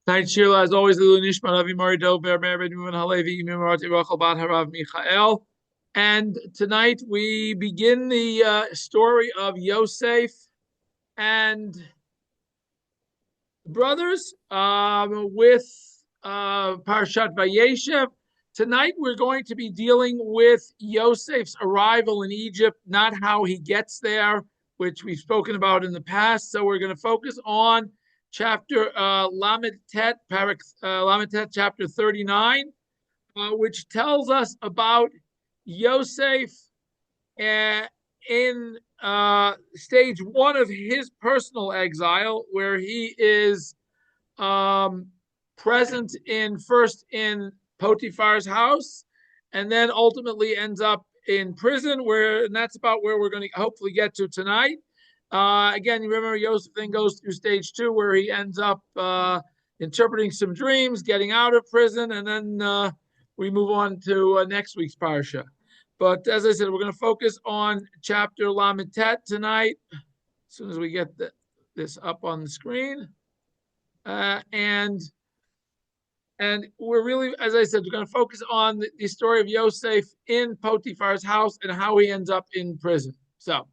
Night Shirla, as always, Lilu Nishma, Avi Mori Dover, Mer Ben Ruben Halevi, Imim Marati Rachel Bat Harav Michael. And tonight we begin the story of Yosaif and brothers with parshat Vayayshev. Tonight we're going to be dealing with Yosaif's arrival in Egypt, not how he gets there, which we've spoken about in the past. So we're going to focus on chapter Lamed Tet, Lamed Tet, chapter 39, which tells us about Yosef in stage one of his personal exile, where he is present in first in Potiphar's house, and then ultimately ends up in prison, and that's about where we're going to hopefully get to tonight. Again, you remember Yosef then goes through stage two, where he ends up interpreting some dreams, getting out of prison, and then we move on to next week's parsha. But as I said, we're going to focus on chapter Lamed Tet tonight, as soon as we get this up on the screen. And we're really, as I said, we're going to focus on the story of Yosef in Potiphar's house and how he ends up in prison. So,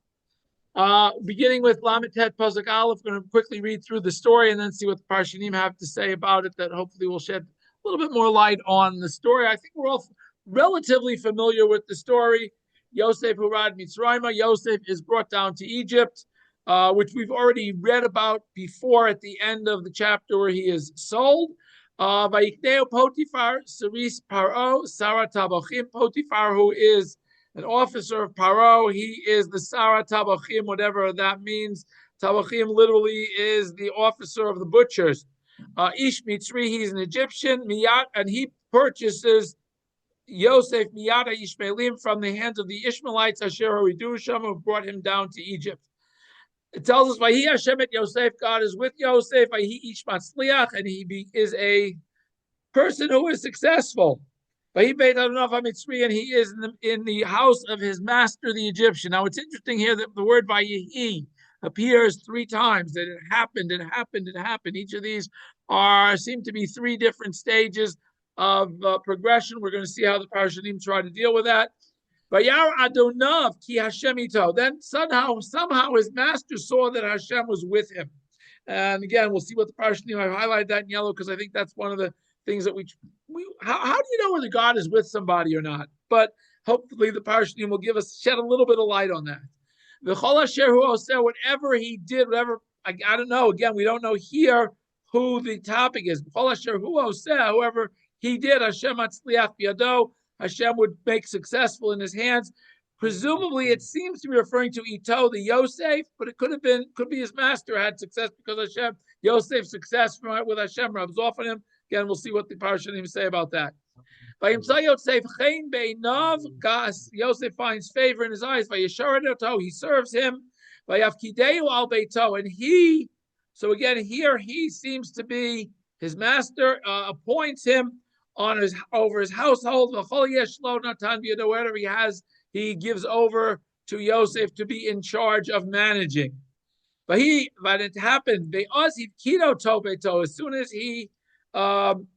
beginning with Lamed Tet Pasuk Aleph, we're going to quickly read through the story and then see what the Parshanim have to say about it, that hopefully will shed a little bit more light on the story. I think we're all relatively familiar with the story. Yosef Hurad Mitzrayma. Yosef is brought down to Egypt, which we've already read about before at the end of the chapter where he is sold. Vayikneu Potiphar, Saris Paro, Sarah Tabachim. Potiphar, who is an officer of Paro, he is the Sarah Tabachim, whatever that means. Tabachim literally is the officer of the butchers. Ish Mitzri, he's an Egyptian, Miyat, and he purchases Yosef Miyada Ishmaelim from the hands of the Ishmaelites, Asher Horidusham, who brought him down to Egypt. It tells us, Vahi Hashem et Yosef, God is with Yosef, Vahi Ish Matzliach, and he is a person who is successful. Vahi Beit Adonai HaMitzri, and he is in the house of his master, the Egyptian. Now, it's interesting here that the word Vayihi appears three times, that it happened, it happened, it happened. Each of these seem to be three different stages of progression. We're going to see how the Parshanim try to deal with that. Vayar Adonav ki Hashem ito. Then somehow his master saw that Hashem was with him. And again, we'll see what the Parshanim. I've highlighted that in yellow because I think that's one of the things that how do you know whether God is with somebody or not? But hopefully the Parshanim will shed a little bit of light on that. V'chol asher hu oseh, whatever he did, I don't know. Again, we don't know here who the topic is. V'chol asher hu oseh, whoever he did, Hashem atzliach biyado, Hashem would make successful in his hands. Presumably, it seems to be referring to Ito, the Yosef, but it could be his master had success because Hashem, Yosef's success with Hashem rubs off on him. Again, we'll see what the Parshanim say about that. Yosef finds favor in his eyes. He serves him. And so again, here he seems to be his master, appoints him over his household. Whatever he has, he gives over to Yosef to be in charge of managing. But it happened. As soon as he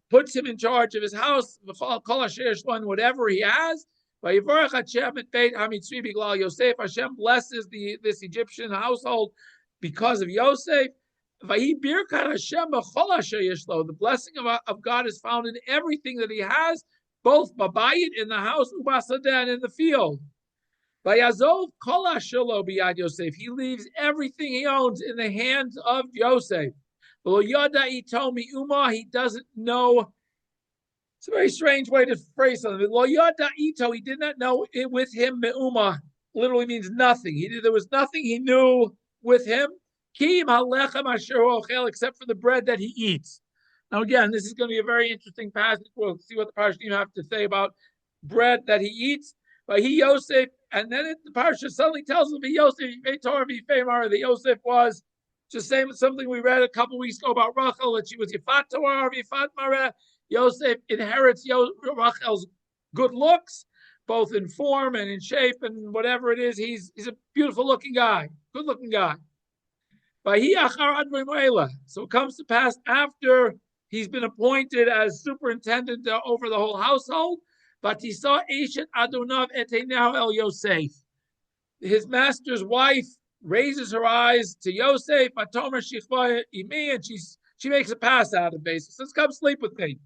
puts him in charge of his house, whatever he has, Hashem blesses this Egyptian household because of Yosef. The blessing of God is found in everything that he has, both babayit, in the house, and in the field. He leaves everything he owns in the hands of Yosef. He doesn't know. It's a very strange way to phrase something. He did not know it with him. Me'uma literally means nothing. There was nothing he knew with him. Except for the bread that he eats. Now, again, this is going to be a very interesting passage. We'll see what the Parshanim have to say about bread that he eats. But he, Yosef, and then the Parsha suddenly tells him that Yosef was just saying something we read a couple weeks ago about Rachel, that she was Yifat Torah, Yifat Mareh. Yosef inherits Rachel's good looks, both in form and in shape and whatever it is. He's a beautiful looking guy, good looking guy. So it comes to pass after He's been appointed as superintendent over the whole household. But he saw Eshet Adonav eteinahu el Yosef. His master's wife raises her eyes to Yosaif, Atomer Shichva Imi, and she makes a pass out of basis. Says, come sleep with me.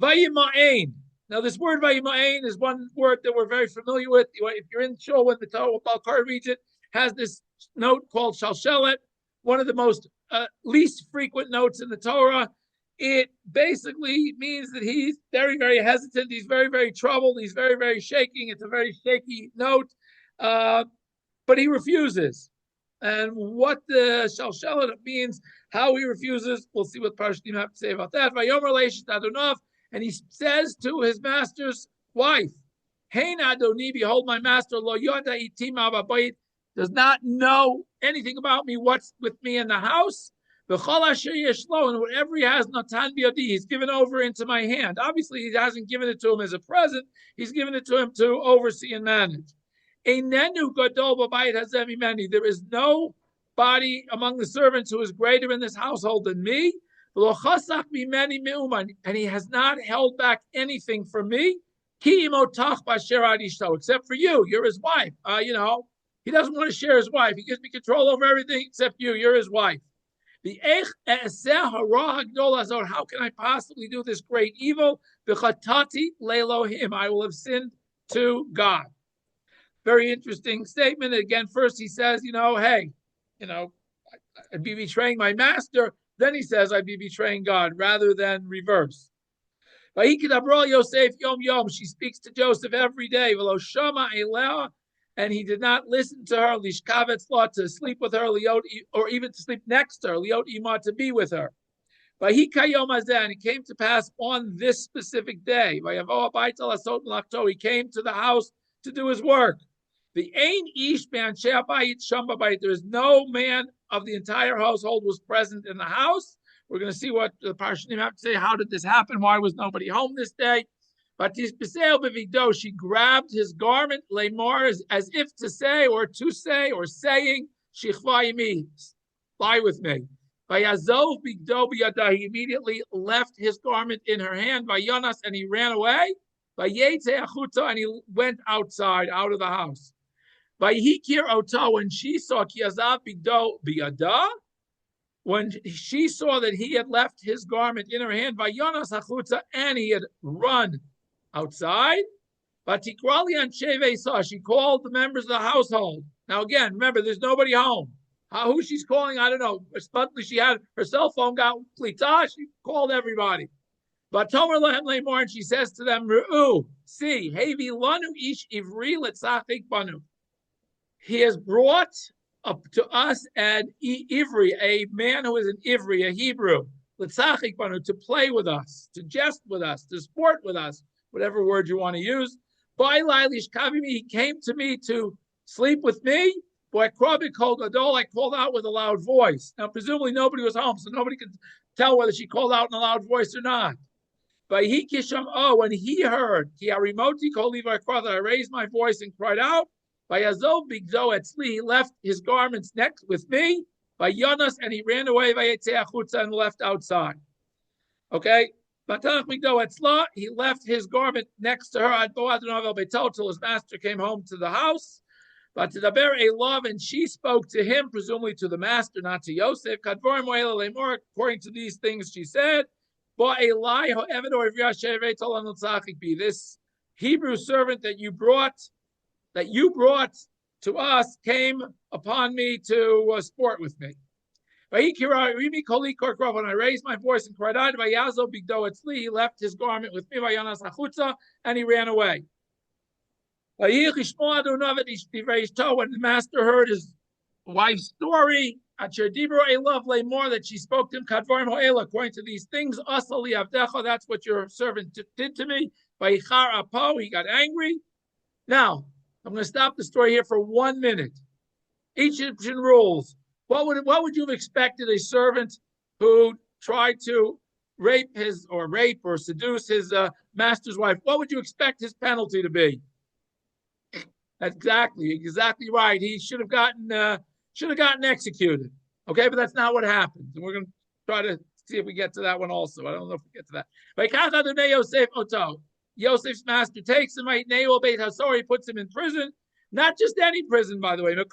Vayima'ain. Now, this word Vayima'ain is one word that we're very familiar with. If you're in shul when the Torah Balkar reads it, has this note called Shalshelet, one of the most least frequent notes in the Torah. It basically means that he's very, very hesitant. He's very, very troubled. He's very, very shaking. It's a very shaky note. But he refuses. And what the Shalshelet means, how he refuses, we'll see what Parshatim have to say about that. Vayomer le'eshet Adonav, and he says to his master's wife, Hein Adoni, behold, my master, lo yoda itim ababayit, does not know anything about me, what's with me in the house. And whatever he has, natan biyadi, he's given over into my hand. Obviously, he hasn't given it to him as a present. He's given it to him to oversee and manage. There is no body among the servants who is greater in this household than me. And he has not held back anything from me. Except for you. You're his wife. He doesn't want to share his wife. He gives me control over everything except you. You're his wife. How can I possibly do this great evil? I will have sinned to God. Very interesting statement. Again, first he says, hey, I'd be betraying my master. Then he says, I'd be betraying God, rather than reverse. Yosaif yom yom. She speaks to Joseph every day. And he did not listen to her, lishkavetz law, to sleep with her, or even to sleep next to her, liot ima, to be with her. And it came to pass on this specific day. He came to the house to do his work. There is no man of the entire household was present in the house. We're going to see what the Parshatim have to say. How did this happen? Why was nobody home this day? But she grabbed his garment, lemor, as if to say, or saying, Shichva, lie with me. Vayazov bigdo biyada. He immediately left his garment in her hand. Vayonas, and he ran away. Vayetze achuta, and he went outside, out of the house. Vayikir ota, when she saw kiyazav bigdo biyada, when she saw that he had left his garment in her hand, Vayonas achuta, and he had run outside. But she called the members of the household. Now again, remember, there's nobody home. Who she's calling, I don't know. Suddenly she had her cell phone got plita. She called everybody. But Tomer lehem lemor, and she says to them, Ru'u, see, hevi lanu ish ivri letzachik banu. He has brought up to us an ivri, a man who is an ivri, a Hebrew, letzachik banu, to play with us, to jest with us, to sport with us, whatever word you want to use. He came to me to sleep with me. I called out with a loud voice. Now, presumably nobody was home, so nobody could tell whether she called out in a loud voice or not. But when he heard, I raised my voice and cried out. He left his garments next with me. By Yonas, and he ran away and left outside. Okay? He left his garment next to her till his master came home to the house. But to Daber a love, and she spoke to him, presumably to the master, not to Yosaif. According to these things, she said, this Hebrew servant that you brought to us came upon me to sport with me. When I raised my voice and cried out, he left his garment with me, and he ran away. When the master heard his wife's story, that she spoke to him, according to these things, that's what your servant did to me. He got angry. Now, I'm going to stop the story here for 1 minute. Egyptian rules. What would you have expected a servant who tried to rape or seduce his master's wife? What would you expect his penalty to be? Exactly right. He should have gotten executed. Okay, but that's not what happens. And we're going to try to see if we get to that one also. I don't know if we get to that. Yosef Oto. Yosef's master takes him, he puts him in prison. Not just any prison, by the way. The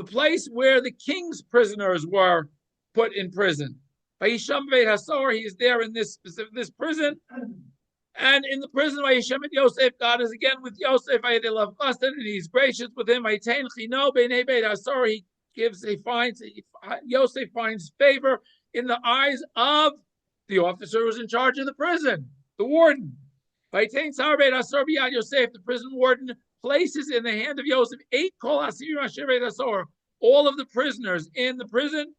place where the king's prisoners were put in prison. He is there in this prison. And in the prison, Yosef, God is again with Yosef, and he's gracious with him. He Yosef finds favor in the eyes of the officer who's in charge of the prison, the warden. Yosef, the prison warden, places in the hand of Yosef all of the prisoners in the prison.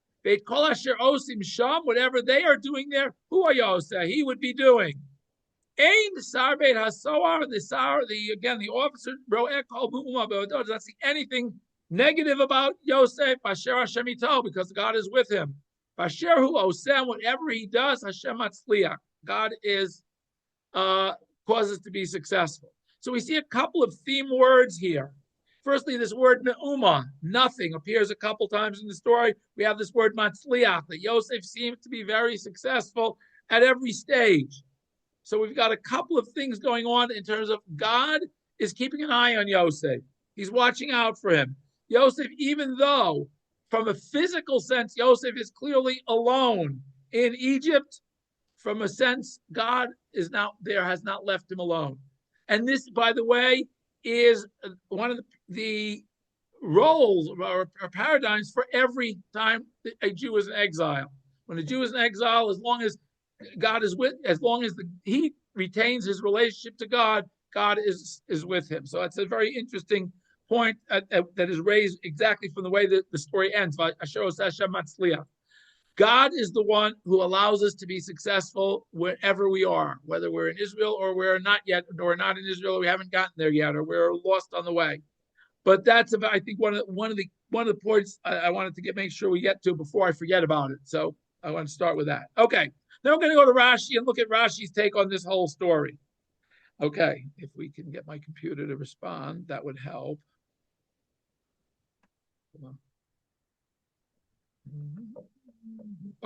Whatever they are doing there, he would be doing. The officer does not see anything negative about Yosef because God is with him. Whatever he does, God is causes to be successful. So we see a couple of theme words here. Firstly, this word me'uma, nothing, appears a couple times in the story. We have this word matzliach, that Yosef seems to be very successful at every stage. So we've got a couple of things going on in terms of God is keeping an eye on Yosef. He's watching out for him. Yosef, even though from a physical sense, Yosef is clearly alone in Egypt, from a sense, God is now there, has not left him alone. And this, by the way, is one of the roles or paradigms for every time a Jew is in exile. When a Jew is in exile, as long as God is he retains his relationship to God, God is with him. So that's a very interesting point that is raised exactly from the way that the story ends. God is the one who allows us to be successful wherever we are, whether we're in Israel or we're not yet, or not in Israel, or we haven't gotten there yet, or we're lost on the way. But that's about, I think, one of the points I wanted to make sure we get to before I forget about it. So I want to start with that. Okay, now we're going to go to Rashi and look at Rashi's take on this whole story. Okay, if we can get my computer to respond, that would help.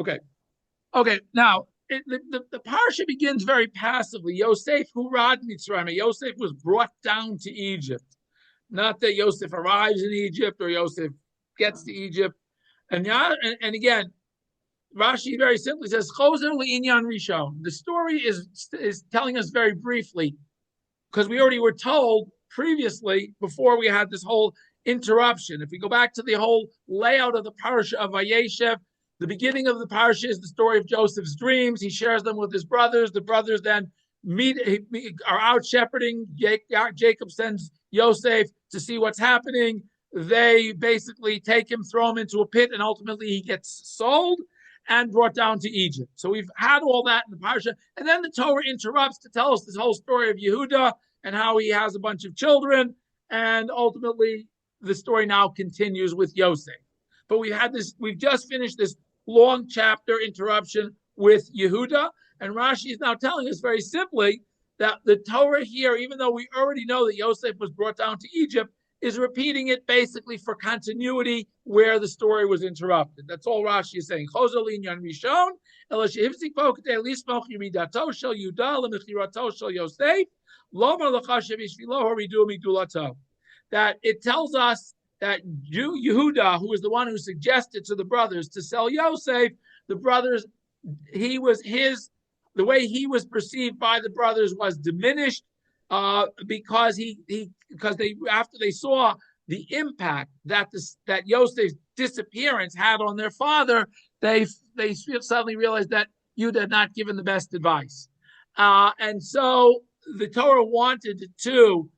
Okay. Now the parsha begins very passively. Yosaif hurad Mitzrayim. Yosef was brought down to Egypt. Not that Yosef arrives in Egypt or Yosef gets to Egypt. And again, Rashi very simply says, Choser le'inyan rishon. The story is telling us very briefly, because we already were told previously before we had this whole interruption. If we go back to the whole layout of the parsha of Vayayshev, the beginning of the parsha is the story of Joseph's dreams. He shares them with his brothers. The brothers then are out shepherding. Jacob sends Yosef to see what's happening. They basically take him, throw him into a pit, and ultimately he gets sold and brought down to Egypt. So we've had all that in the parsha. And then the Torah interrupts to tell us this whole story of Yehuda and how he has a bunch of children. And ultimately, the story now continues with Yosef. But we've just finished this long chapter interruption with Yehuda. And Rashi is now telling us very simply that the Torah here, even though we already know that Yosef was brought down to Egypt, is repeating it basically for continuity where the story was interrupted. That's all Rashi is saying. That it tells us that Yehuda, who was the one who suggested to the brothers to sell Yosef, the brothers, the way he was perceived by the brothers was diminished because after they saw the impact that Yosef's disappearance had on their father, they suddenly realized that Yehuda had not given the best advice, and so the Torah wanted to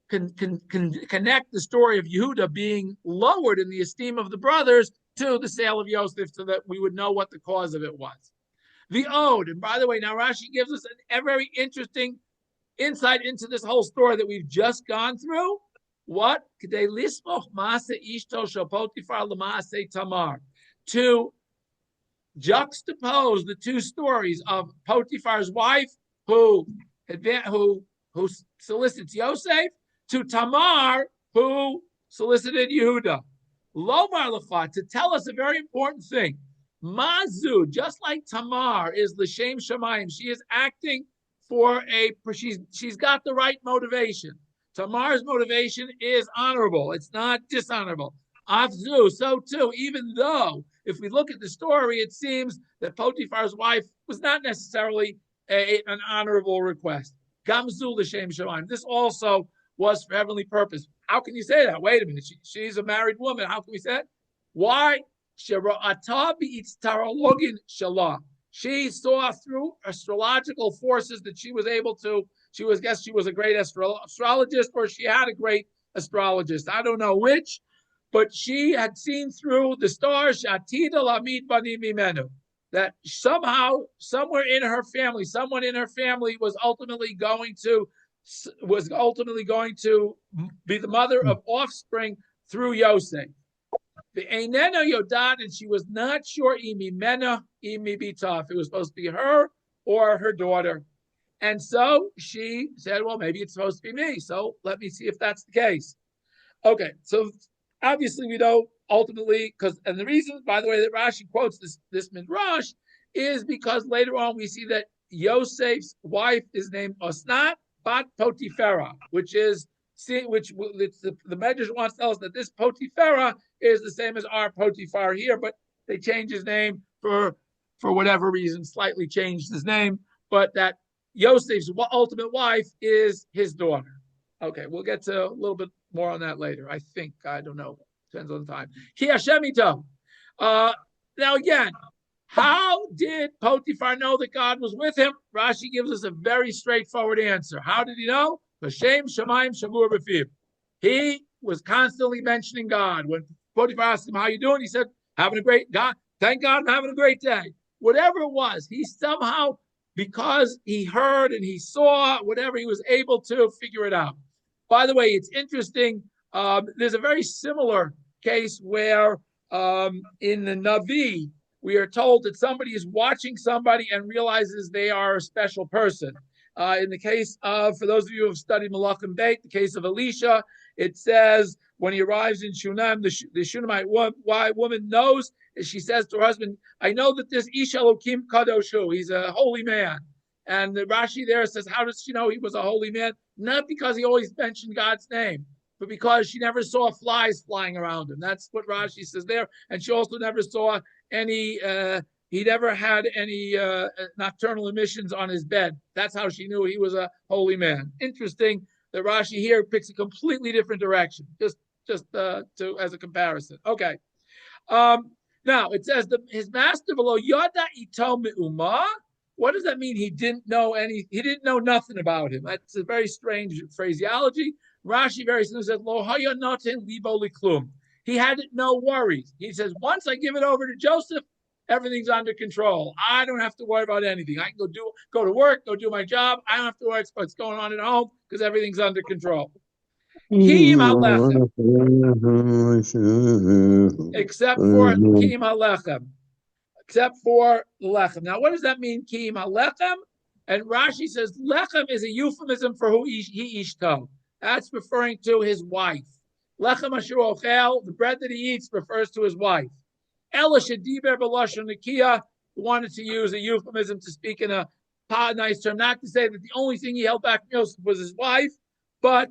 connect the story of Yehuda being lowered in the esteem of the brothers to the sale of Yosef, so that we would know what the cause of it was. The Ode, and by the way, now Rashi gives us a very interesting insight into this whole story that we've just gone through. What? To juxtapose the two stories of Potiphar's wife, who solicits Yosef, to Tamar, who solicited Yehuda. Lomar Lafat, to tell us a very important thing. Mazu, just like Tamar is l'shem shamayim, she is acting for she's got the right motivation. Tamar's motivation is honorable. It's not dishonorable. Afzu, so too, even though if we look at the story, it seems that Potiphar's wife was not necessarily an honorable request. Gamzu l'shem shamayim. This also was for heavenly purpose. How can you say that? Wait a minute. She's a married woman. How can we say that? Why? She saw through astrological forces that she was able to. She was a great astrologist, or she had a great astrologist. I don't know which, but she had seen through the stars. That somehow, somewhere in her family, someone in her family was ultimately going to be the mother of offspring through Yosaif. The Einena Yodat, and she was not sure imimena imibitaf. It was supposed to be her or her daughter. And so she said, well, maybe it's supposed to be me. So let me see if that's the case. Okay, so obviously we know ultimately, and the reason, by the way, that Rashi quotes this midrash is because later on we see that Yosef's wife is named Osnat Bat Potiphera, which the Medrash wants to tell us that this Potiphera is the same as our Potiphar here, but they changed his name for whatever reason, slightly changed his name, but that Yosef's ultimate wife is his daughter. Okay, we'll get to a little bit more on that later. I think, I don't know, depends on the time. Ki Hashem ito. Now again, how did Potiphar know that God was with him? Rashi gives us a very straightforward answer. How did he know? L'shem shamayim shamur b'fiv. He was constantly mentioning God. When Potiphar asked him, how you doing? He said, having a great God. Thank God I'm having a great day. Whatever it was, he somehow, because he heard and he saw, whatever, he was able to figure it out. By the way, it's interesting. There's a very similar case where in the Navi, we are told that somebody is watching somebody and realizes they are a special person. In the case of, for those of you who have studied Malachim Beit, the case of Elisha, it says when he arrives in Shunem, the Shunammite woman knows, she says to her husband, I know that this Ish Elokim Kadoshu, he's a holy man. And the Rashi there says, how does she know he was a holy man? Not because he always mentioned God's name, but because she never saw flies flying around him. That's what Rashi says there. And she also never saw any, he never had any nocturnal emissions on his bed. That's how she knew he was a holy man. Interesting that Rashi here picks a completely different direction, just as a comparison. Okay. Now it says that his master below Yada ito me'uma. What does that mean? He didn't know nothing about him. That's a very strange phraseology. Rashi very simply says, Lo haya noten libo liklum. He had no worries. He says, once I give it over to Joseph, everything's under control. I don't have to worry about anything. I can go to work, go do my job. I don't have to worry about what's going on at home because everything's under control. Kiyim halechem. Except for kiyim halechem. Except for lechem. Now, what does that mean, kiyim halechem? And Rashi says, lechem is a euphemism for who he ishto. That's referring to his wife. Lechem asher ochel, the bread that he eats, refers to his wife. Ela shediber b'lashon nekiah wanted to use a euphemism to speak in a nice term, not to say that the only thing he held back from Yosef was his wife, but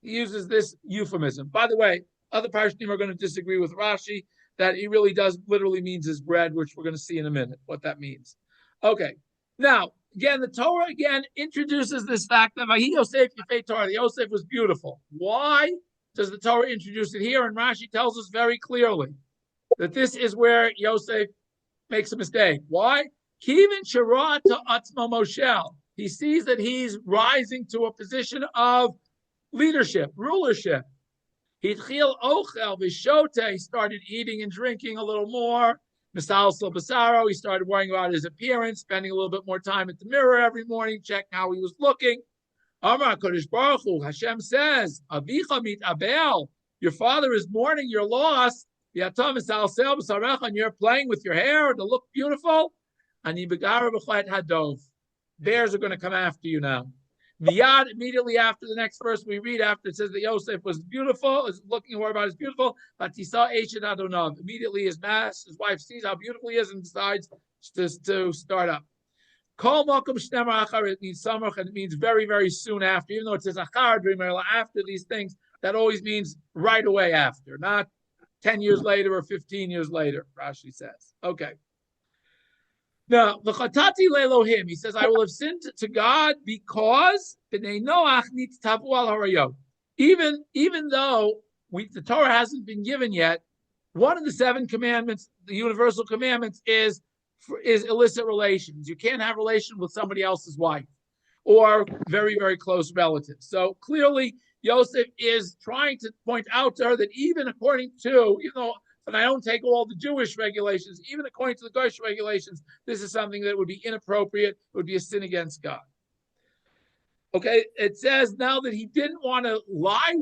he uses this euphemism. By the way, other Parshanim are going to disagree with Rashi that he really does literally means his bread, which we're going to see in a minute what that means. Okay, now again, the Torah again introduces this fact that Vayayshev Yifei Torah, the Yosef was beautiful. Why does the Torah introduce it here? And Rashi tells us very clearly that this is where Yosef makes a mistake. Why? Kivin Shara to Atzmo Moshel. He sees that he's rising to a position of leadership, rulership. He started eating and drinking a little more. Misal Basaro, he started worrying about his appearance, spending a little bit more time at the mirror every morning, checking how he was looking. Amar Kodesh Baruch Hu, Hashem says, Avicha mit Abel, your father is mourning your loss. And you're playing with your hair to look beautiful. Bears are going to come after you now. Miyad, immediately after the next verse we read, after it says that Yosaif was beautiful, is looking at about is beautiful, but he saw Eshet Adonov. Immediately his wife sees how beautiful he is and decides to start up. Kol Mokum Shnemar Achar, it means Samach, and it means very, very soon after, even though it says Achar, after these things, that always means right away after, not 10 years later or 15 years later, Rashi says. Okay. Now, v'chatati le'Elohim, he says, I will have sinned to God because b'nei Noach needs tavu al harayot. Even though the Torah hasn't been given yet, one of the 7 commandments, the universal commandments, is illicit relations. You can't have relations with somebody else's wife or very, very close relatives. So clearly, Yosef is trying to point out to her that even according to, and I don't take all the Jewish regulations, even according to the Goyish regulations, this is something that would be inappropriate. It would be a sin against God. Okay, it says now that he didn't want to lie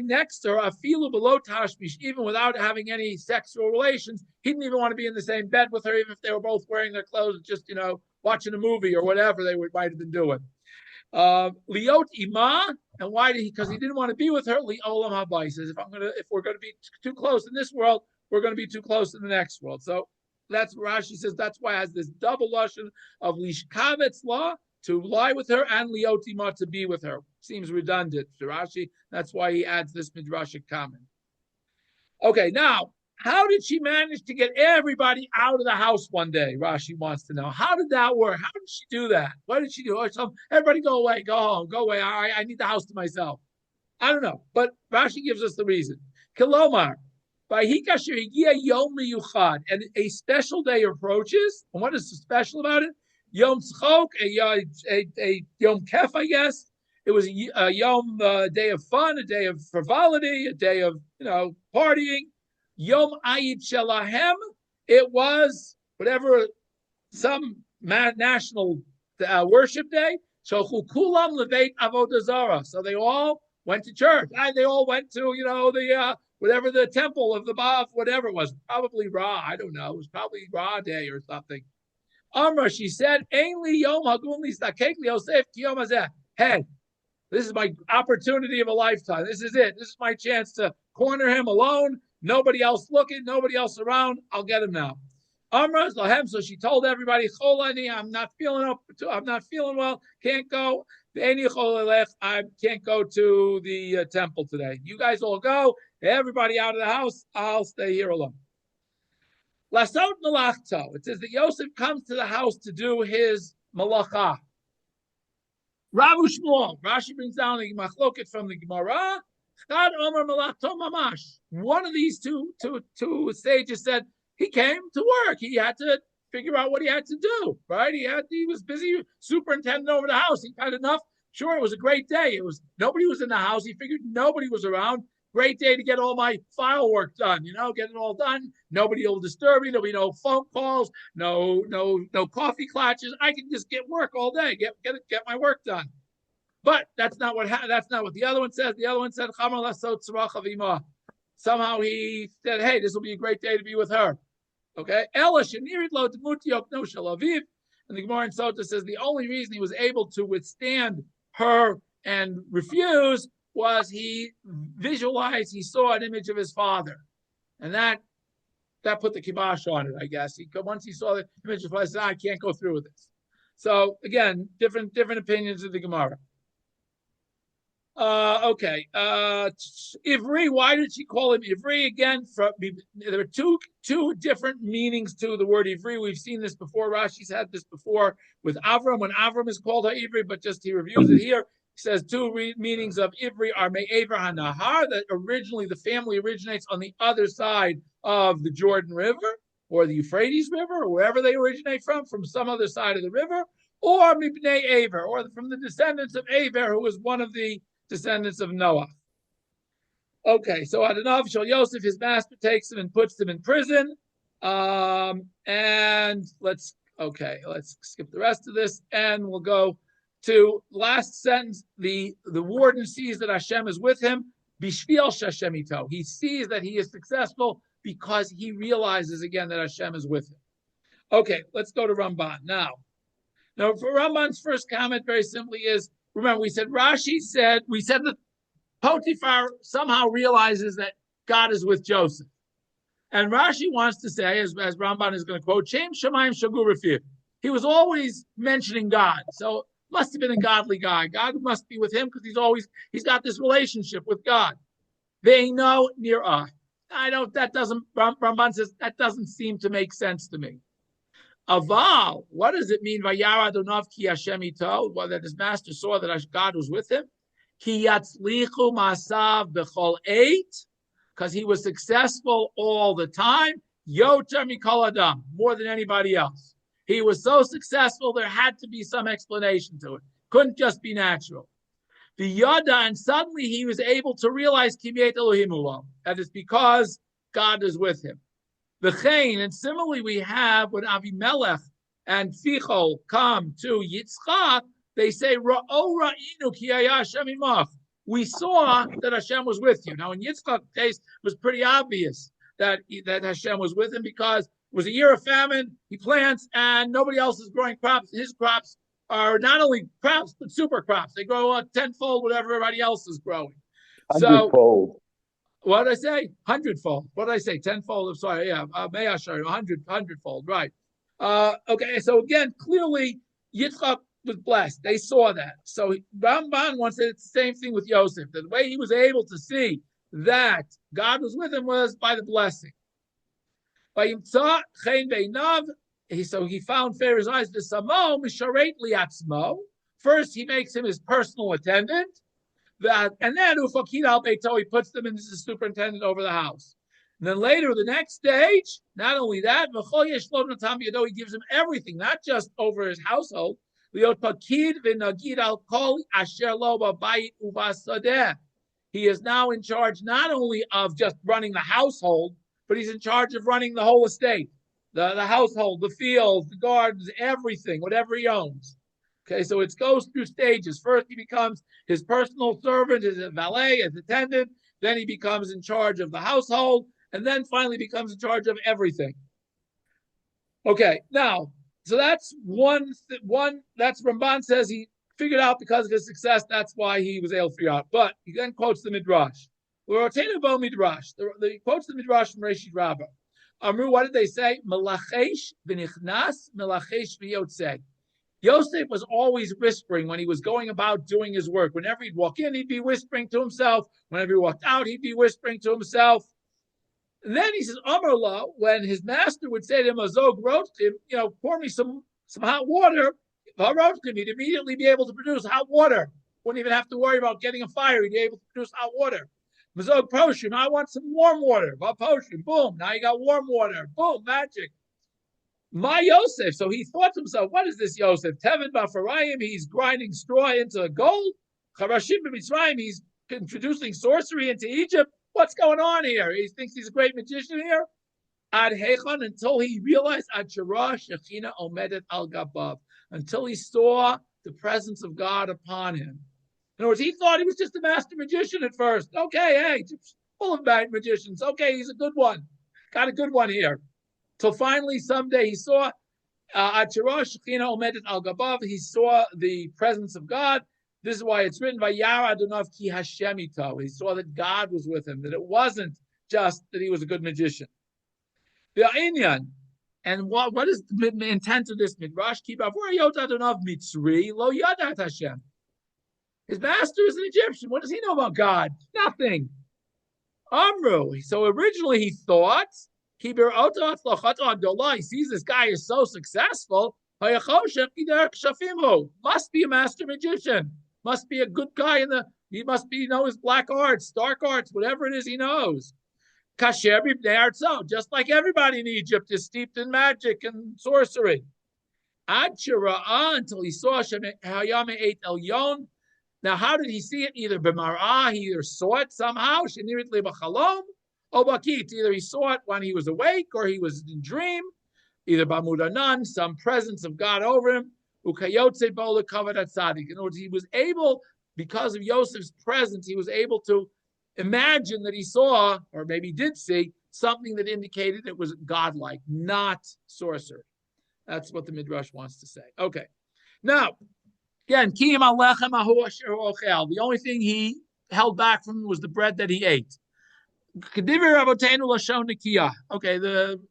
next to her, afilu below tashmish, even without having any sexual relations. He didn't even want to be in the same bed with her, even if they were both wearing their clothes, just watching a movie or whatever they might have been doing. Liot ima, and why did he? Because he didn't want to be with her. Liolam haba. He says, if we're gonna be too close in this world, we're gonna be too close in the next world. So that's Rashi says that's why it has this double lashon of lishkavetz law, to lie with her, and liot ima, to be with her. Seems redundant to Rashi. That's why he adds this midrashic comment. Okay, now, how did she manage to get everybody out of the house one day? Rashi wants to know. How did that work? How did she do that? What did she do? Everybody go away, go home, go away. I need the house to myself. I don't know. But Rashi gives us the reason. Kilomar, and a special day approaches. And what is so special about it? Yom Tzchok, a Yom Kef, I guess. It was a Yom, day of fun, a day of frivolity, a day of, partying. Yom Ayid Shelahem, it was whatever, some national worship day. Shalchu Kulam Leveit Avodah Zarah. So they all went to church. And they all went to, the whatever the temple of the Baal, whatever it was. Probably Ra, I don't know. It was probably Ra Day or something. Amra, she said, Ainli Yom Hagun Listakek Yosef Kiyom Hazeh. Hey, this is my opportunity of a lifetime. This is it. This is my chance to corner him alone. Nobody else looking, nobody else around. I'll get him now. Amra Lahem, so she told everybody, Cholani, I'm not feeling well, can't go. I can't go to the temple today. You guys all go. Everybody out of the house. I'll stay here alone. Lasot malachto. It says that Yosef comes to the house to do his malacha. Ravu Shmuel. Rashi brings down the machloket from the Gemara. Chad Omer malachto mamash. One of these two sages said he came to work. He had to figure out what he had to do, right? He was busy superintending over the house. He had enough. Sure, it was a great day. Nobody was in the house. He figured nobody was around. Great day to get all my file work done, get it all done. Nobody will disturb me. There'll be no phone calls, no coffee clutches. I can just get work all day, get my work done. But that's not what the other one says. The other one said, somehow he said, hey, this will be a great day to be with her. Okay. And the Gemara in Sota says the only reason he was able to withstand her and refuse was he saw an image of his father. And that put the kibosh on it, I guess. Once he saw the image of his father, I can't go through with this. So again, different opinions of the Gemara. Okay. Ivri, why did she call him Ivri? Again, there are two different meanings to the word Ivri. We've seen this before. Rashi's had this before with Avram, when Avram is called Ivri, but just he reviews it here. He says two meanings of Ivri are Me'ever HaNahar, that originally the family originates on the other side of the Jordan River or the Euphrates River or wherever they originate from some other side of the river, or Mibnei Aver, or from the descendants of Aver, who was one of the descendants of Noah. Okay, so Adonai Shal Yosef, his master takes him and puts him in prison. And let's skip the rest of this, and we'll go to last sentence. The warden sees that Hashem is with him. Bishvil Shashemito. He sees that he is successful because he realizes again that Hashem is with him. Okay, let's go to Ramban now. Now, for Ramban's first comment, very simply, is remember, we said that Potiphar somehow realizes that God is with Joseph. And Rashi wants to say, as Ramban is going to quote, Shem Shemaim Shagur Rafir. He was always mentioning God. So must have been a godly guy. God must be with him because he's got this relationship with God. They know near Ramban says, that doesn't seem to make sense to me. Aval, what does it mean? Vayara Adonav ki Hashem ito, well, that his master saw that God was with him. Ki yatzlichu masav b'chol eight, because he was successful all the time. Yoter mikol adam, more than anybody else. He was so successful, there had to be some explanation to it. Couldn't just be natural. The yada, and suddenly he was able to realize Kivyet Elohim ulo, that it's because God is with him. The chain, and similarly we have when Avimelech and Fichol come to Yitzchak, they say, Ra'o ra'inu ki haya Hashem imach. We saw that Hashem was with you. Now in Yitzchak's case, it was pretty obvious that Hashem was with him because it was a year of famine. He plants and nobody else is growing crops. His crops are not only crops, but super crops. They grow tenfold whatever everybody else is growing. Hundredfold. What did I say? Hundredfold. What did I say? Tenfold. I'm sorry. Yeah. Mayashar, hundredfold. Right. Okay. So again, clearly Yitzchak was blessed. They saw that. So Ramban wants to say it's the same thing with Yosaif. The way he was able to see that God was with him was by the blessing. So he found Pharaoh's eyes. First, he makes him his personal attendant. And then he puts them in as the superintendent over the house. And then later, the next stage, not only that, he gives him everything, not just over his household. He is now in charge not only of just running the household, but he's in charge of running the whole estate, the household, the fields, the gardens, everything, whatever he owns. Okay, so it goes through stages. First, he becomes his personal servant, his valet, his attendant. Then he becomes in charge of the household, and then finally becomes in charge of everything. Okay, now, so that's one. That's Ramban says he figured out because of his success. That's why he was able to figure out. But he then quotes the Midrash. Midrash. He quotes the Midrash from Reshit Rabbah. Amru, what did they say? Melachesh v'nichnas, melachesh v'yotzei. Yosaif was always whispering when he was going about doing his work. Whenever he'd walk in, he'd be whispering to himself. Whenever he walked out, he'd be whispering to himself. And then he says, Amarla, when his master would say to him, Azog Rotchim, pour me some hot water, he'd immediately be able to produce hot water. Wouldn't even have to worry about getting a fire. He'd be able to produce hot water. Mazog Poshim, I want some warm water. Poshim, boom, now you got warm water. Boom, magic. My Yosaif. So he thought to himself, what is this Yosaif? Tevin Bafarayim, he's grinding straw into gold. Charashim B'Mitzrayim, he's introducing sorcery into Egypt. What's going on here? He thinks he's a great magician here. Ad Hechan, until he realized Ad Shara Shechina Omedet Al Gabav, until he saw the presence of God upon him. In other words, he thought he was just a master magician at first. Okay, hey, full of bad magicians. Okay, he's a good one. Got a good one here. Till finally, someday he saw Ad Shara Shechina Omedet Al Gabav. He saw the presence of God. This is why it's written, Vayara Adonav ki Hashem ito. He saw that God was with him, that it wasn't just that he was a good magician. And what is the intent of this midrash? Ki bavur yota Adonav Mitzri lo yadat Hashem. His master is an Egyptian. What does he know about God? Nothing. Amru. So originally he thought, he sees this guy is so successful, must be a master magician. Must be a good guy he must be, his black arts, dark arts, whatever it is he knows. Kasher just like everybody in Egypt is steeped in magic and sorcery. Until he saw Hayame ate Elyon. Now, how did he see it? Either b'mar'ah, he either saw it somehow, either he saw it when he was awake or he was in dream, either b'mudanan, some presence of God over him. In other words, he was able, because of Yosef's presence, he was able to imagine that he saw, or maybe did see, something that indicated it was godlike, not sorcery. That's what the Midrash wants to say. Okay. Now, Again, kiyam alechem ahu asher ochel. The only thing he held back from was the bread that he ate. Okay, the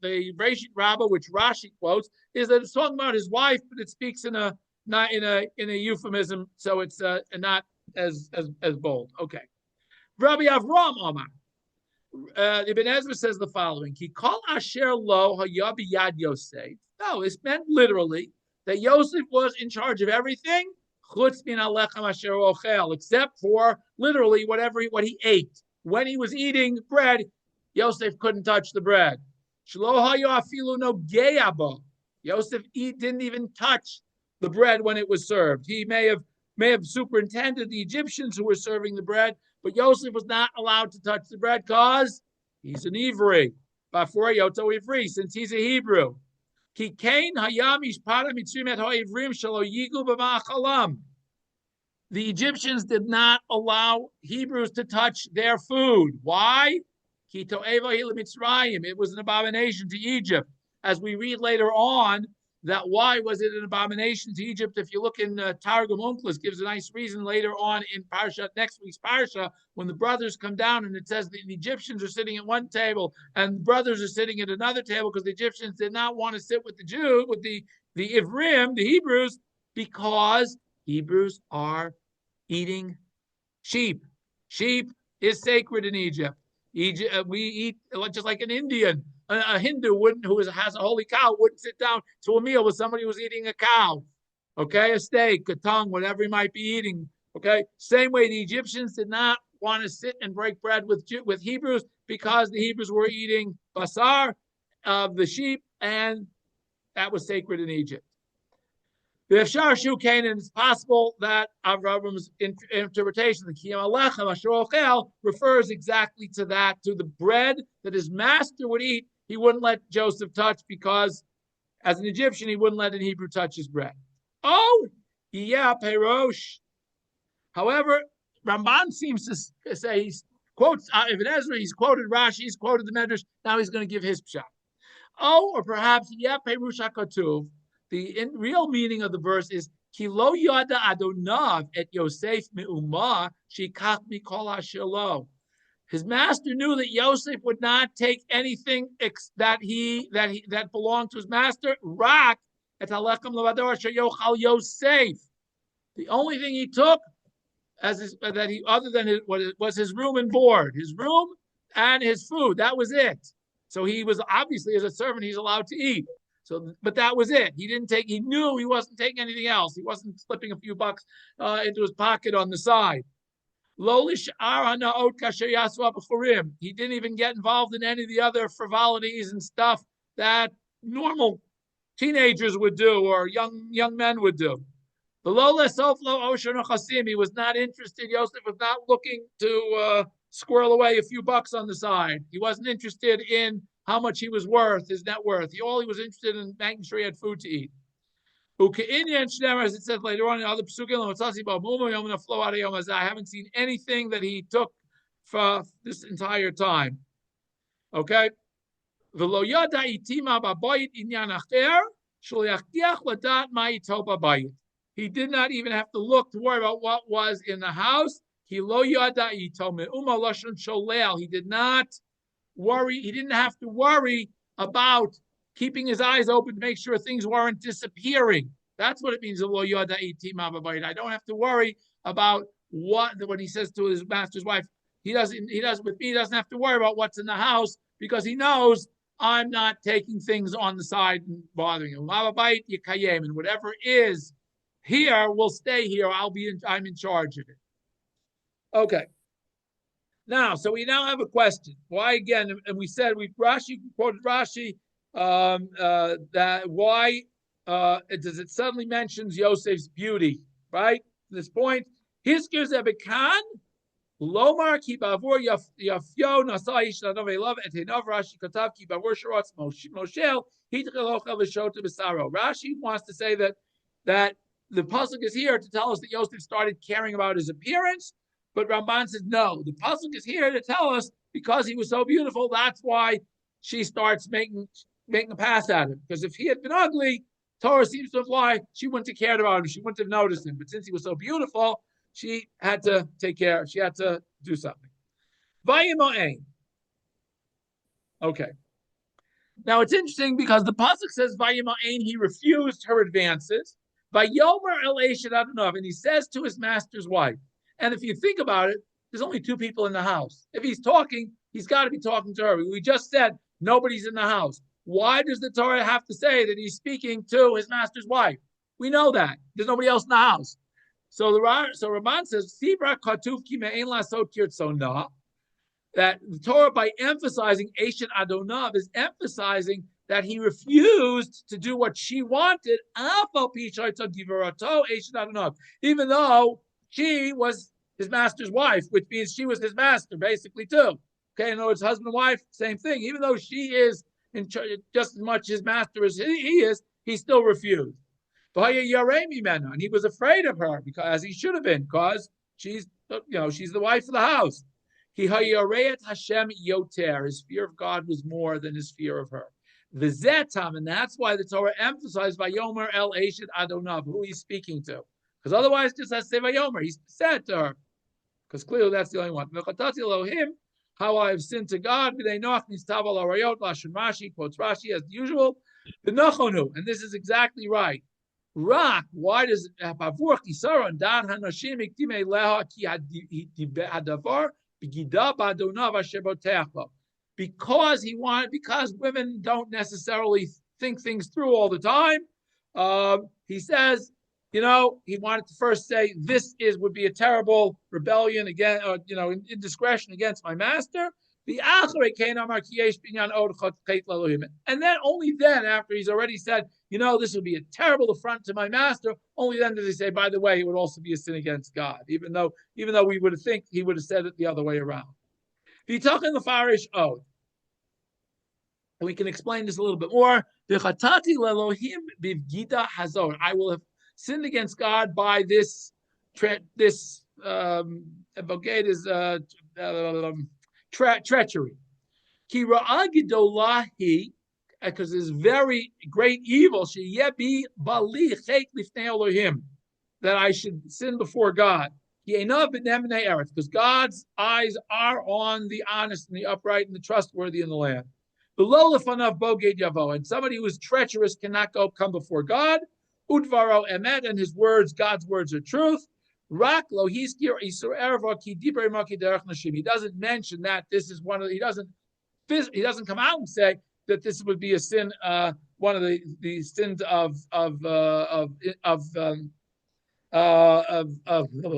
Vayayshev Rabbah, which Rashi quotes, is that it's talking about his wife, but it speaks in a not in a euphemism, so it's not as bold. Okay, Rabbi Avram Omar. Ibn Ezra says the following: Ki kol asher lo hayabi yad Yosef. No, it's meant literally that Yosef was in charge of everything, chutz min alechem asher ochel, except for literally what he ate. When he was eating bread, Yosef couldn't touch the bread. Shlo hayo afilu no geyabo. Yosef didn't even touch the bread when it was served. He may have superintended the Egyptians who were serving the bread, but Yosef was not allowed to touch the bread because he's an Ivri. Before Yoto Ivri, since he's a Hebrew. The Egyptians did not allow Hebrews to touch their food. Why? It was an abomination to Egypt. As we read later on, that why was it an abomination to Egypt? If you look in Targum Onkelos, gives a nice reason later on in parshat, next week's parsha, when the brothers come down and it says the Egyptians are sitting at one table and the brothers are sitting at another table because the Egyptians did not want to sit with the Ivrim, the Hebrews, because Hebrews are eating sheep. Sheep is sacred in Egypt. We eat just like an Indian. A Hindu who has a holy cow wouldn't sit down to a meal with somebody who's eating a cow, okay, a steak, a tongue, whatever he might be eating, okay. Same way the Egyptians did not want to sit and break bread with Hebrews because the Hebrews were eating basar of the sheep, and that was sacred in Egypt. The Efshar Shu Canaan, it's possible that Avram's interpretation, the Kiyam Alechem Asher Ochel, refers exactly to that, to the bread that his master would eat. He wouldn't let Joseph touch because, as an Egyptian, he wouldn't let an Hebrew touch his bread. Oh, yeah, Perosh. However, Ramban seems to say he quotes Ibn Ezra, he's quoted Rashi, he's quoted the Medrash. Now he's going to give his pshat. Oh, or perhaps yeah, Perush HaKatuv. The real meaning of the verse is Ki lo yada Adonav et Yosef me'umah shikach mikol hashelo. His master knew that Yosef would not take anything that belonged to his master. Rak et halechem levador sheyochal Yosef. The only thing he took other than was his room and board, his room and his food. That was it. So he was obviously, as a servant, he's allowed to eat. So, but that was it. He knew he wasn't taking anything else. He wasn't slipping a few bucks into his pocket on the side. He didn't even get involved in any of the other frivolities and stuff that normal teenagers would do or young men would do. He was not interested. Yosef was not looking to squirrel away a few bucks on the side. He wasn't interested in how much he was worth, his net worth. All he was interested in making sure he had food to eat. As it says later on in other psukim, I haven't seen anything that he took for this entire time. Okay? He did not even have to look to worry about what was in the house. He did not worry. He didn't have to worry about keeping his eyes open to make sure things weren't disappearing. That's what it means. I don't have to worry about when he says to his master's wife. He doesn't have to worry about what's in the house because he knows I'm not taking things on the side and bothering him. And whatever is here will stay here. I'm in charge of it. Okay. Now, so we now have a question. Why again? And we said we quoted Rashi that why does it suddenly mentions Yosef's beauty? Right? At this point, Hiskir Zebekan Lomar ki bavur yafyo nasa ish love etenav Rashi katav ki bavur sharotz moshel hitchelocha v'shota b'saro. Rashi wants to say that the pasuk is here to tell us that Yosef started caring about his appearance, but Ramban says no. The pasuk is here to tell us because he was so beautiful. That's why she starts making a pass at him. Because if he had been ugly, Torah seems to imply she wouldn't have cared about him. She wouldn't have noticed him. But since he was so beautiful, she had to take care. She had to do something. Vayamo'ain. Okay. Now it's interesting because the pasuk says Vayamo'ain, he refused her advances. Vayomer el Eshet Adonov, and he says to his master's wife. And if you think about it, there's only two people in the house. If he's talking, he's got to be talking to her. We just said nobody's in the house. Why does the Torah have to say that he's speaking to his master's wife? We know that. There's nobody else in the house. So Ramban says, Sibra Katuv Ki Me'en Lasot Kirtzonah, that the Torah, by emphasizing Eshet Adonav, is emphasizing that he refused to do what she wanted, even though she was his master's wife, which means she was his master, basically, too. Okay, in other words, husband and wife, same thing. Even though she is in just as much his master as he is, he still refused. And he was afraid of her, because as he should have been, because she's the wife of the house. Hashem yoter. His fear of God was more than his fear of her. V'zetam, and that's why the Torah emphasized Vayomer el Eshet Adonav, who he's speaking to. Because otherwise, just has to say Vayomer. He said to her, because clearly that's the only one. How I have sinned to God. Rashi quotes Rashi as usual. And this is exactly right. Rak, why does because women don't necessarily think things through all the time. He says, he wanted to first say this would be a terrible rebellion again, indiscretion against my master. And then only then, after he's already said, this would be a terrible affront to my master, only then does he say, by the way, it would also be a sin against God, even though we would think he would have said it the other way around. If you talk in the Farish Ode, and we can explain this a little bit more, I will have sinned against God by this treachery. Because it's very great evil, that I should sin before God. Because God's eyes are on the honest and the upright and the trustworthy in the land. And somebody who is treacherous cannot come before God. Udvaro emet, and his words, God's words, are truth. Rak lo hiskir isur erva ki diber maki derech nashim. He doesn't mention that this is one of he doesn't come out and say that this would be a sin, one of the sins of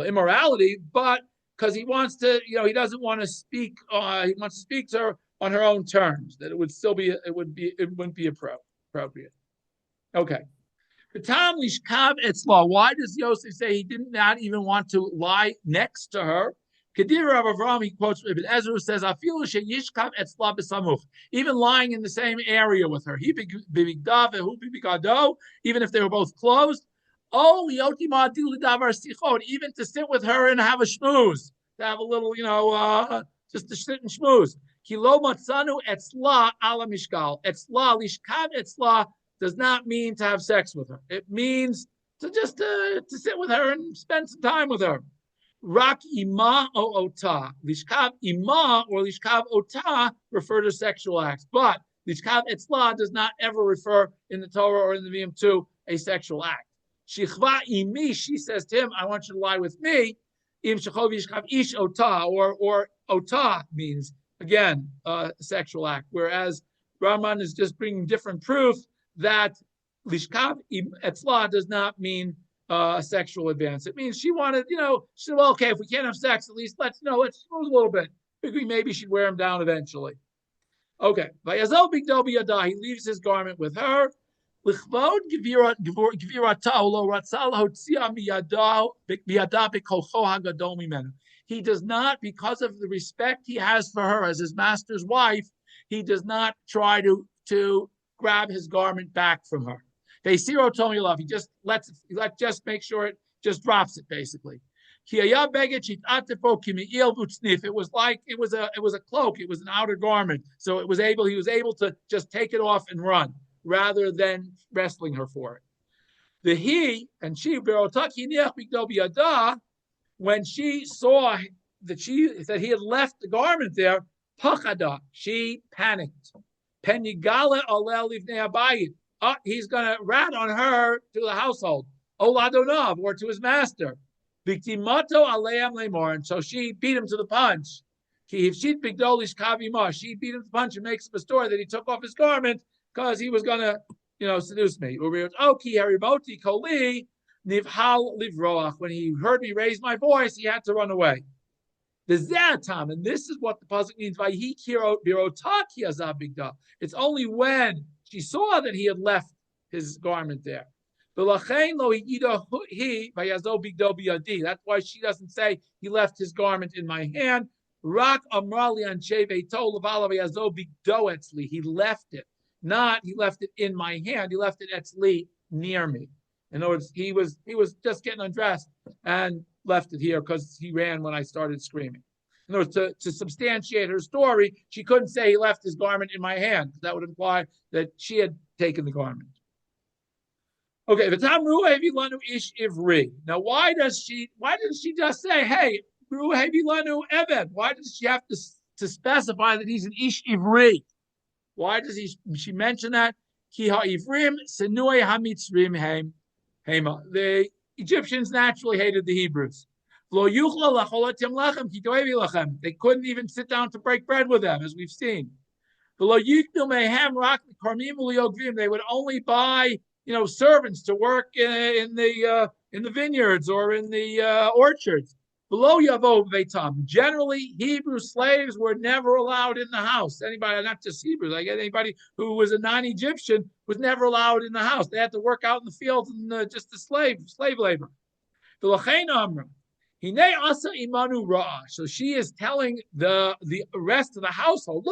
immorality, but because he wants to, he doesn't want to speak. He wants to speak to her on her own terms. That it wouldn't be appropriate. Okay. Why does Yosaif say he did not even want to lie next to her? Kadir Rav Avram, he quotes Ibn Ezra, says, even lying in the same area with her, even if they were both closed, even to sit with her and have a schmooze, to have a little, just to sit and schmooze. Kilo matzanu etzla ala mishkal. Etzla, lishkav etzla, does not mean to have sex with her. It means to just to sit with her and spend some time with her. Rak ima o ota. Lishkav ima or lishkav ota refer to sexual acts, but lishkav etzla does not ever refer in the Torah or in the Vim to a sexual act. Shichva imi, she says to him, I want you to lie with me. Im shechov yishkav ish ota, or ota means, again, sexual act, whereas Raman is just bringing different proof that lishkav etzla does not mean a sexual advance. It means she wanted, she said, well, okay, if we can't have sex, at least let's move a little bit. Maybe she'd wear him down eventually. Okay. He leaves his garment with her. He does not, because of the respect he has for her as his master's wife, he does not try to grab his garment back from her. He just just make sure it just drops it, basically. It was like it was a cloak, it was an outer garment, so he was able to just take it off and run rather than wrestling her for it. The he and she, when she saw that he had left the garment there, pachada, she panicked. Penigala olel livnei abayit. Oh, he's going to rat on her to the household. Oladonav, or to his master. Victimato aleam lemor. And so she beat him to the punch. If she'd bigdolish kavima, she beat him to the punch and makes up a story that he took off his garment because he was going to, seduce me. Oki harimoti koli nivhal livroach. When he heard me raise my voice, he had to run away. The Zatam, and this is what the pasuk means by he it's only when she saw that he had left his garment there. That's why she doesn't say he left his garment in my hand. He left it. Not he left it in my hand. He left it etzli, near me. In other words, he was just getting undressed and left it here because he ran when I started screaming. In other words, to substantiate her story, she couldn't say he left his garment in my hand. That would imply that she had taken the garment. Okay, now why doesn't she just say, hey, why does she have to specify that he's an ish ivri? Why does she mention that? The Egyptians naturally hated the Hebrews. They couldn't even sit down to break bread with them, as we've seen. They would only buy, servants to work in the vineyards or in the orchards. Generally, Hebrew slaves were never allowed in the house. Anybody, not just Hebrews, like anybody who was a non-Egyptian was never allowed in the house. They had to work out in the fields and just the slave labor. So she is telling the rest of the household,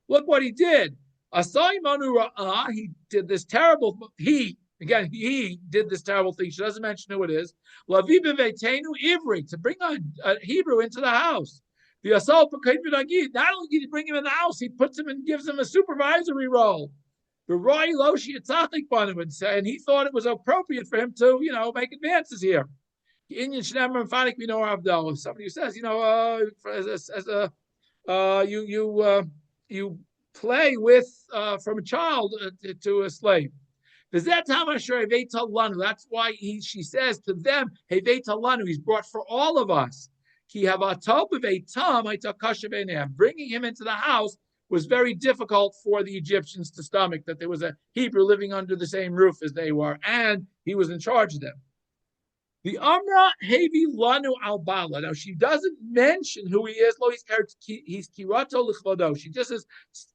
look what he did. He did this terrible, he did this terrible thing. She doesn't mention who it is. To bring a Hebrew into the house. Not only did he bring him in the house, he puts him and gives him a supervisory role. And he thought it was appropriate for him to, make advances here. Somebody who says, you play with from a child to a slave. That's why she says to them, he's brought for all of us. Bringing him into the house was very difficult for the Egyptians to stomach, that there was a Hebrew living under the same roof as they were, and he was in charge of them. The Amra Hevi Lanu al Bala. Now she doesn't mention who he is. He's Kirato Lichvodo. She just says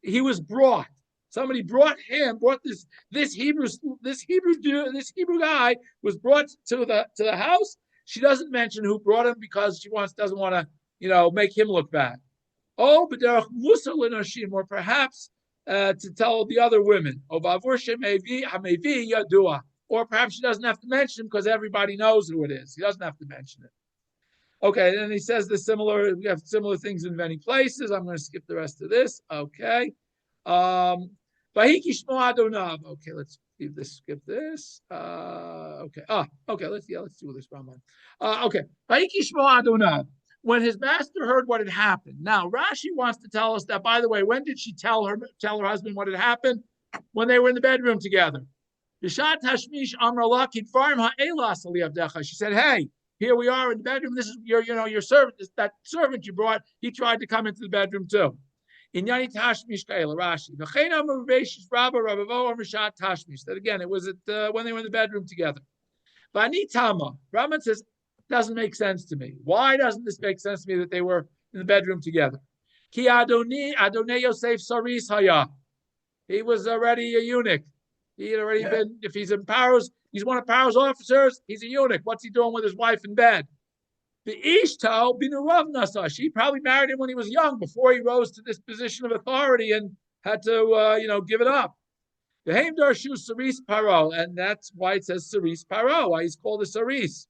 he was brought. Somebody brought this Hebrew guy was brought to the house. She doesn't mention who brought him because she doesn't want to make him look bad. Oh, but there are or perhaps to tell the other women. Or perhaps she doesn't have to mention him because everybody knows who it is. He doesn't have to mention it. Okay, then he says we have similar things in many places. I'm going to skip the rest of this. Okay. Okay, let's skip this. Okay. Let's do this. Okay. When his master heard what had happened. Now, Rashi wants to tell us that, by the way, when did she tell her husband what had happened? When they were in the bedroom together. She said, hey, here we are in the bedroom. This is your servant. That servant you brought, he tried to come into the bedroom too. That again, it was when they were in the bedroom together. Raman says, doesn't make sense to me. Why doesn't this make sense to me that they were in the bedroom together? Ki Adonai Yosaif Saris Haya. He was already a eunuch. He had already been, if he's in Paro's, he's one of Paro's officers, he's a eunuch. What's he doing with his wife in bed? The Ishto Binurav Nasa. She probably married him when he was young, before he rose to this position of authority and had to, give it up. The Haim Darshu Saris Paro, and that's why it says Saris Paro, why he's called a Saris.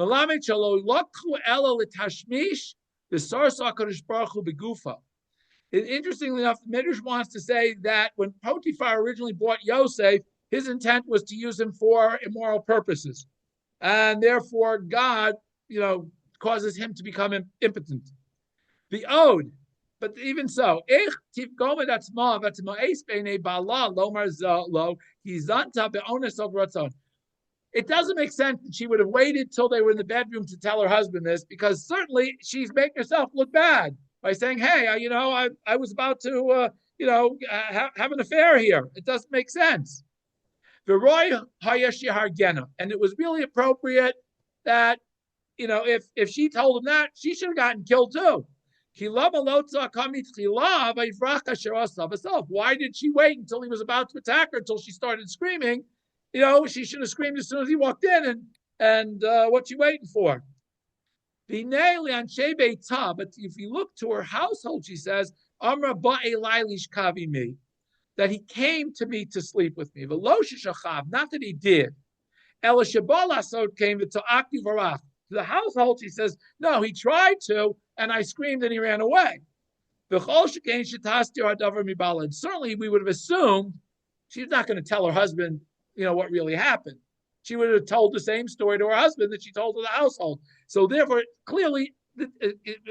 Malamed Shalo Lokhu Ela Litashmish, the Sars HaKadosh Baruch Hu Begufa. Interestingly enough, Midrash wants to say that when Potiphar originally bought Yosaif, his intent was to use him for immoral purposes. And therefore, God, causes him to become impotent. The ode, but even so, it doesn't make sense that she would have waited till they were in the bedroom to tell her husband this, because certainly she's making herself look bad by saying, "Hey, I was about to, have an affair here." It doesn't make sense. And it was really appropriate that, if she told him that, she should have gotten killed too. Why did she wait until he was about to attack her, until she started screaming? She should have screamed as soon as he walked in, and what's she waiting for? But if you look to her household, she says, Amra me, that he came to me to sleep with me. Not that he did. Came to the household, she says, no, he tried to, and I screamed and he ran away. Certainly, we would have assumed she's not going to tell her husband, what really happened. She would have told the same story to her husband that she told to the household. So therefore, clearly,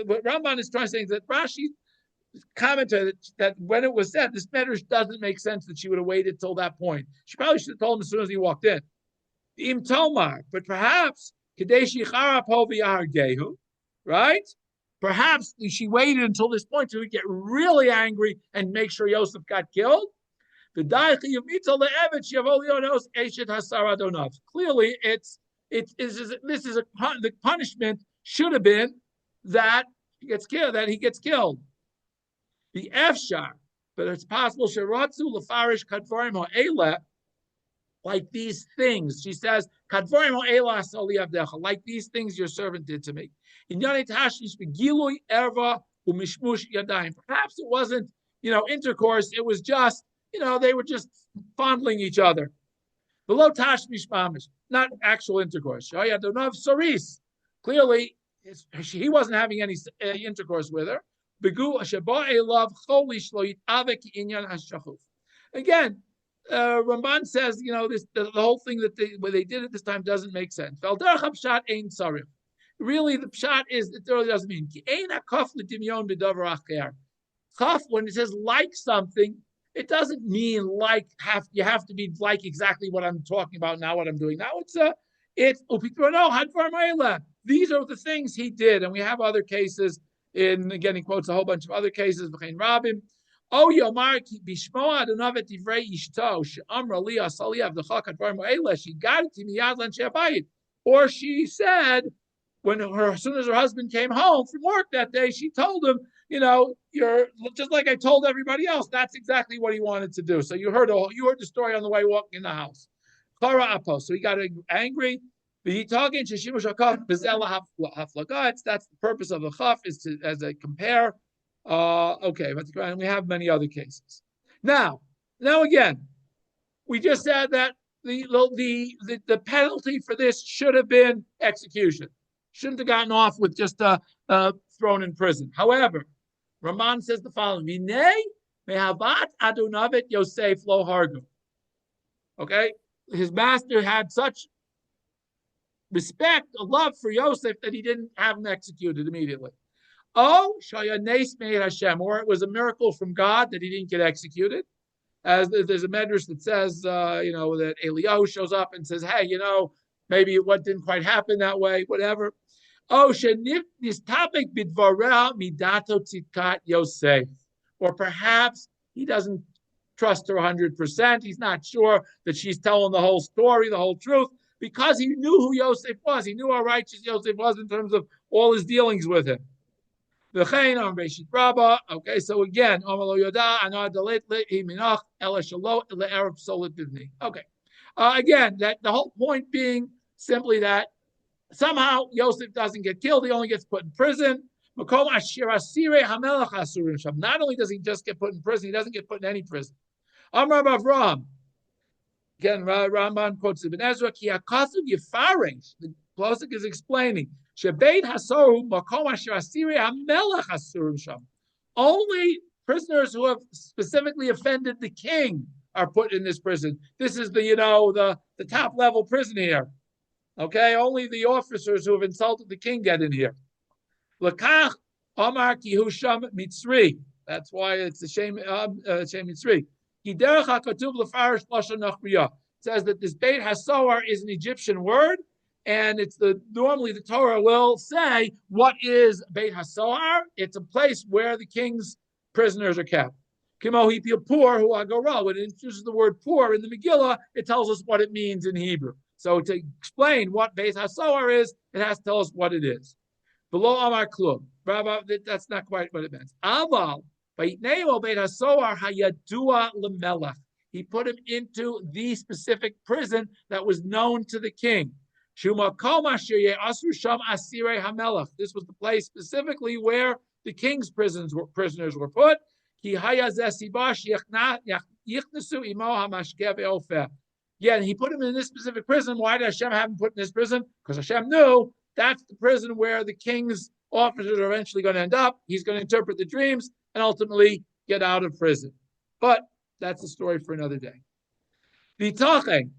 what Ramban is trying to say is that Rashi commented that when it was said, this matter doesn't make sense that she would have waited till that point. She probably should have told him as soon as he walked in. Im Tomar, but perhaps right? Perhaps she waited until this point to get really angry and make sure Yosaif got killed. Clearly, the punishment should have been that he gets killed. The efshar, but it's possible like these things. She says, like these things your servant did to me. Perhaps it wasn't, intercourse. It was just, they were just fondling each other. Below tashmish mamish, not actual intercourse. Clearly, he wasn't having any intercourse with her. Again, Ramban says, the whole thing that they did at this time doesn't make sense. Really, the pshat is, it really doesn't mean. Chaf, when it says like something, it doesn't mean like you have to be like exactly what I'm talking about now, what I'm doing now. These are the things he did, and we have other cases. Again, he quotes a whole bunch of other cases. Or she said, as soon as her husband came home from work that day, she told him, you're just like I told everybody else. That's exactly what he wanted to do. So you heard the story on the way walking in the house. So he got angry. That's the purpose of the chaf, is as a compare. Okay, and we have many other cases. Now again, we just said that the penalty for this should have been execution. Shouldn't have gotten off with just thrown in prison. However, Raman says the following: mehavat adunavet Yosaif lo hargu. Okay, his master had such respect, a love for Yosaif that he didn't have him executed immediately. Oh, shayanes meir Hashem, or it was a miracle from God that he didn't get executed. As there's a medrash that says, that Eliyahu shows up and says, "Hey, maybe what didn't quite happen that way, whatever." Oh, nistabek bidvareh midato tzidkat Yosef, or perhaps he doesn't trust her 100%. He's not sure that she's telling the whole story, the whole truth, because he knew who Yosef was. He knew how righteous Yosef was in terms of all his dealings with him. Okay, so again, again, that the whole point being simply that somehow Yosef doesn't get killed, he only gets put in prison. Not only does he just get put in prison, he doesn't get put in any prison. Amar Avram. Again, Ramban quotes Ibn Ezra, the Plosik is explaining, only prisoners who have specifically offended the king are put in this prison. This is the top level prison here. Okay, only the officers who have insulted the king get in here. Lakach Amar Kihusham Mitzri. That's why it's a shame Mitzri. Kiderech HaKatuv L'Farish Lashon Nachriya. Says that this Beit HaSohar is an Egyptian word, and it's normally the Torah will say what is Beit HaSohar. It's a place where the king's prisoners are kept. Kimo Hipia Pur Hu Agorah. When it introduces the word Pur in the Megillah, it tells us what it means in Hebrew. So to explain what Beit HaSohar is, it has to tell us what it is. Below Amar Klum. That's not quite what it means. Aval Vayitneo Beit HaSohar Hayadua L'Melech. He put him into the specific prison that was known to the king. This was the place specifically where the king's prisoners were put. Yeah, and he put him in this specific prison. Why did Hashem have him put in this prison? Because Hashem knew that's the prison where the king's officers are eventually going to end up. He's going to interpret the dreams and ultimately get out of prison. But that's a story for another day. V'tachen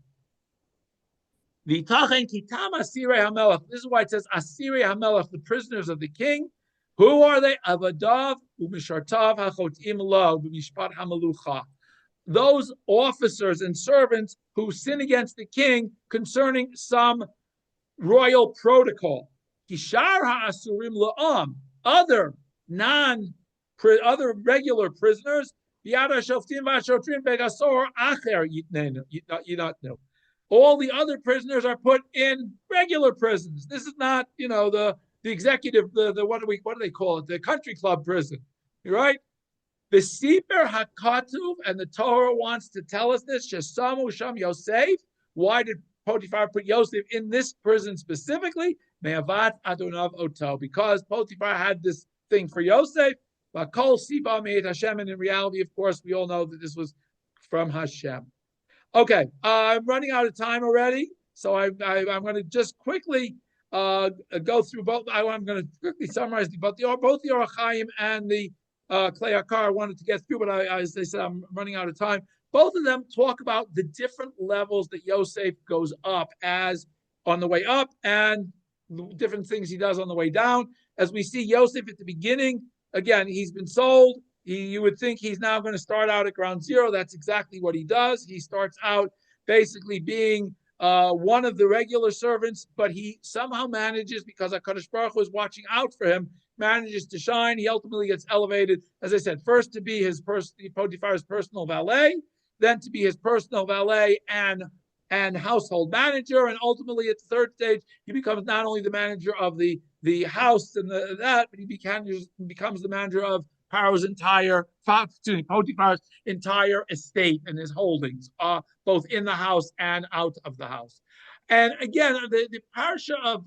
kitam asirei hamelech. This is why it says asirei hamelech, the prisoners of the king. Who are they? Avadav u'mishartav hachotim lo b'mishpat hamalucha. Those officers and servants who sin against the king concerning some royal protocol. Kishar ha'asurim la'am. Other regular prisoners. All the other prisoners are put in regular prisons. This is not, the executive, the what do they call it? The country club prison, right? The Sefer HaKatuv, and the Torah wants to tell us this. Shesamu Sham Yosaif. Why did Potiphar put Yosef in this prison specifically? Me'avat Adonav Oto, because Potiphar had this thing for Yosef. Kol Siba made Hashem, and in reality, of course, we all know that this was from Hashem. Okay, I'm running out of time already, so I'm going to just quickly go through both. I'm going to quickly summarize both the Orach Chaim and the Klei Akar I wanted to get through, but as they said, I'm running out of time. Both of them talk about the different levels that Yosef goes up as on the way up and the different things he does on the way down. As we see Yosef at the beginning, again, he's been sold. You would think he's now going to start out at ground zero. That's exactly what he does. He starts out basically being one of the regular servants, but he somehow manages, because HaKadosh Baruch Hu is watching out for him, manages to shine. He ultimately gets elevated, as I said, first to be Potiphar's personal valet, then to be his personal valet and household manager, and ultimately at the third stage, he becomes not only the manager of the house and but he becomes the manager of Potiphar's entire estate and his holdings, both in the house and out of the house. And again, the parsha of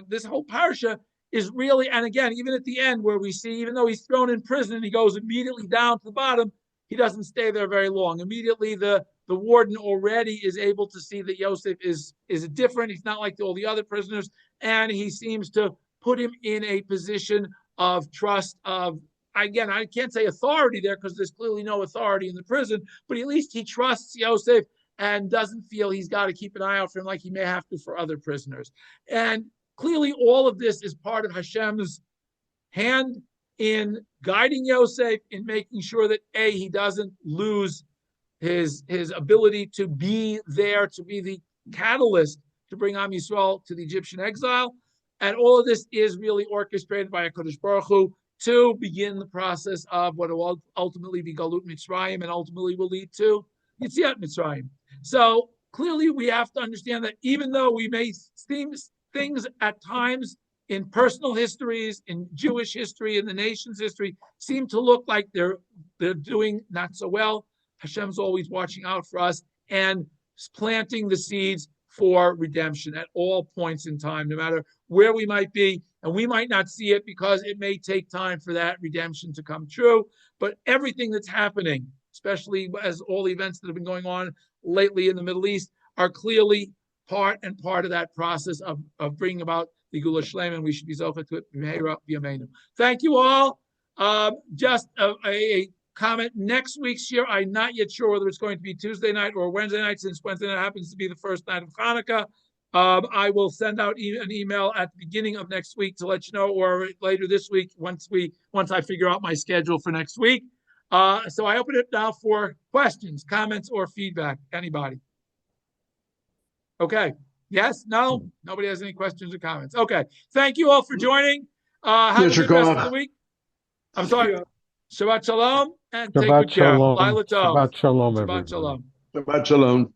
this whole parsha is really, and again, even at the end where we see, even though he's thrown in prison, he goes immediately down to the bottom. He doesn't stay there very long. Immediately, the warden already is able to see that Yosef is different. He's not like all the other prisoners, and he seems to put him in a position of trust, again, I can't say authority there because there's clearly no authority in the prison, but at least he trusts Yosef and doesn't feel he's got to keep an eye out for him like he may have to for other prisoners. And clearly all of this is part of Hashem's hand in guiding Yosef, in making sure that he doesn't lose his ability to be there, to be the catalyst to bring Am Yisrael to the Egyptian exile. And all of this is really orchestrated by HaKadosh Baruch Hu to begin the process of what will ultimately be Galut Mitzrayim and ultimately will lead to Yetziat Mitzrayim. So clearly we have to understand that even though we may see things at times in personal histories, in Jewish history, in the nation's history, seem to look like they're doing not so well, Hashem's always watching out for us and planting the seeds for redemption at all points in time, no matter where we might be. And we might not see it because it may take time for that redemption to come true. But everything that's happening, especially as all the events that have been going on lately in the Middle East, are clearly part of that process of bringing about the Gula Shlem, and we should be zocha to it. Thank you all. Just a comment next week's shiur. I'm not yet sure whether it's going to be Tuesday night or Wednesday night, since Wednesday night happens to be the first night of Hanukkah. I will send out an email at the beginning of next week to let you know, or later this week once I figure out my schedule for next week. So I open it now for questions, comments, or feedback. Anybody? Okay. Yes? No? Nobody has any questions or comments. Okay. Thank you all for joining. Have a good rest of the week. I'm sorry. Shabbat shalom and take good care. Shabbat shalom. Laila tov. Shabbat shalom, Shabbat everybody. shalom. Shabbat shalom.